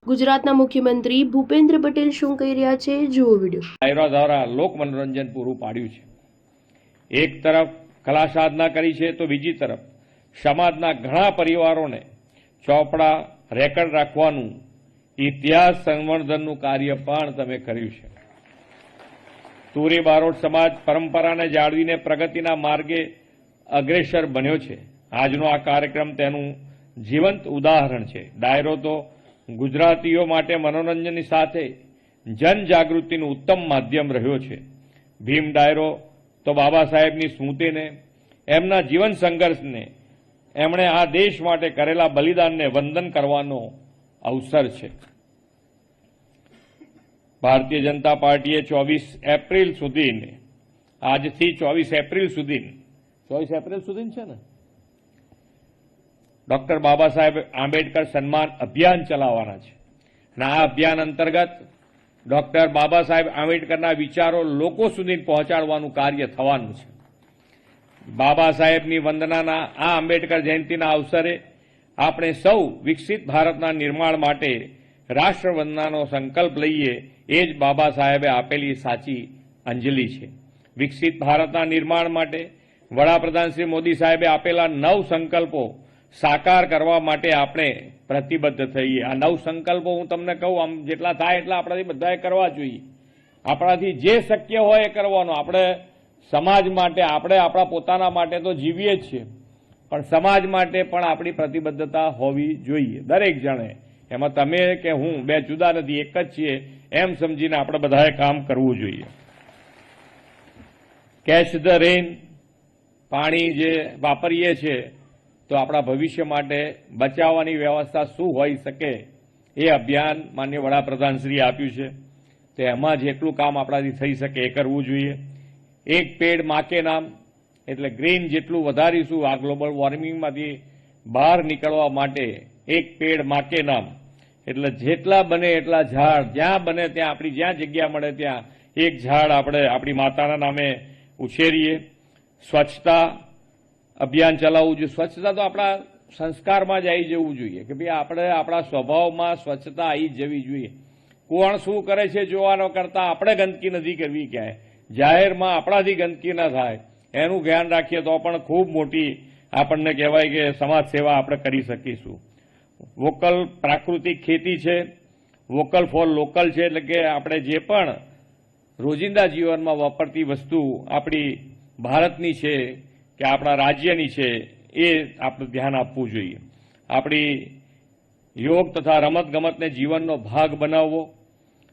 ગુજરાતના મુખ્યમંત્રી ભૂપેન્દ્ર પટેલ શું કહી રહ્યા છે, જુઓ વિડીયો। ડાયરા દ્વારા લોક મનોરંજન પૂરું પાડ્યું છે। એક તરફ કલા સાધના કરી છે તો બીજી તરફ સમાજના ઘણા પરિવારોને ચોપડા રેકર્ડ રાખવાનું ઇતિહાસ સંવર્ધનનું કાર્ય પણ તમે કર્યું છે। તુરી બારોટ સમાજ પરંપરાને જાળવીને પ્રગતિના માર્ગે અગ્રેસર બન્યો છે। આજનો આ કાર્યક્રમ તેનું જીવંત ઉદાહરણ છે। ડાયરો તો ગુજરાતીઓ માટે મનોરંજનની સાથે જનજાગૃતિનું ઉત્તમ માધ્યમ રહ્યો છે। ભીમ ડાયરો તો બાબા સાહેબની સ્મૃતિને, એમના જીવન સંઘર્ષને, એમણે આ દેશ માટે કરેલા બલિદાનને વંદન કરવાનો અવસર છે। ભારતીય જનતા પાર્ટીએ 24 એપ્રિલ સુધીને, આજથી 24 એપ્રિલ સુધી, 24 એપ્રિલ સુધી છે ને, ડોક્ટર બાબા સાહેબ આંબેડકર સન્માન અભિયાન ચલાવવાના છે। અને આ અભિયાન અંતર્ગત ડોક્ટર બાબા સાહેબ આંબેડકરના વિચારો લોકો સુધી પહોંચાડવાનું કાર્ય થવાનું છે। બાબા સાહેબની વંદનાના આ આંબેડકર જયંતિના અવસરે આપણે સૌ વિકસિત ભારતના નિર્માણ માટે રાષ્ટ્રવંદનાનો સંકલ્પ લઈએ, એ જ બાબા સાહેબે આપેલી સાચી અંજલિ છે। વિકસિત ભારતના નિર્માણ માટે વડાપ્રધાન શ્રી મોદી સાહેબે આપેલા 9 સંકલ્પો સાકાર કરવા માટે આપણે પ્રતિબદ્ધ થઈએ। આ 9 સંકલ્પો હું તમને કહું, આમ જેટલા થાય એટલા આપણાથી બધાએ કરવા જોઈએ। આપણાથી જે શક્ય હોય એ કરવાનો। આપણે સમાજ માટે, આપણે આપણા પોતાના માટે તો જીવીએ જ છીએ, પણ સમાજ માટે પણ આપણી પ્રતિબદ્ધતા હોવી જોઈએ દરેક જણે। એમાં તમે કે હું બે જુદા નથી, એક જ છીએ એમ સમજીને આપણે બધાએ કામ કરવું જોઈએ। કેચ ધ રેન, પાણી જે વાપરીએ છીએ તો આપણા ભવિષ્ય માટે બચાવવાની વ્યવસ્થા શું હોઈ શકે, એ અભિયાન માનનીય વડાપ્રધાનશ્રીએ આપ્યું છે। તો એમાં જેટલું કામ આપણાથી થઈ શકે એ કરવું જોઈએ। એક પેડ માં કે નામ, એટલે ગ્રીન જેટલું વધારીશું આ ગ્લોબલ વોર્મિંગમાંથી બહાર નીકળવા માટે, એક પેડ માં કે નામ, એટલે જેટલા બને એટલા ઝાડ, જ્યાં બને ત્યાં, આપણી જ્યાં જગ્યા મળે ત્યાં એક ઝાડ આપણે આપણી માતાના નામે ઉછેરીએ। સ્વચ્છતા અભિયાન ચલાવવું જોઈએ। સ્વચ્છતા તો આપણા સંસ્કારમાં જ આવી જવું જોઈએ કે ભાઈ આપણે આપણા સ્વભાવમાં સ્વચ્છતા આવી જ જવી જોઈએ। કોણ શું કરે છે જોવાનો કરતાં આપણે ગંદકી નથી કરવી ક્યાંય, જાહેરમાં આપણાથી ગંદકી ન થાય એનું ધ્યાન રાખીએ તો પણ ખૂબ મોટી આપણને કહેવાય કે સમાજ સેવા આપણે કરી શકીશું। વોકલ પ્રાકૃતિક ખેતી છે, વોકલ ફોર લોકલ છે, એટલે કે આપણે જે પણ રોજિંદા જીવનમાં વાપરતી વસ્તુ આપણી ભારતની છે કે આપણા રાજ્યની છે એ આપણે ધ્યાન આપવું જોઈએ। આપણી યોગ તથા રમતગમતને જીવનનો ભાગ બનાવવો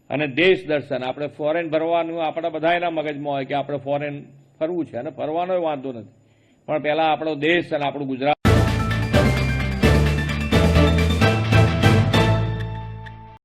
અને દેશ દર્શન, આપણે ફોરેન ભરવાનું આપણા બધા એના મગજમાં હોય કે આપણે ફોરેન ફરવું છે, અને ફરવાનો વાંધો નથી, પણ પહેલા આપણો દેશ અને આપણું ગુજરાત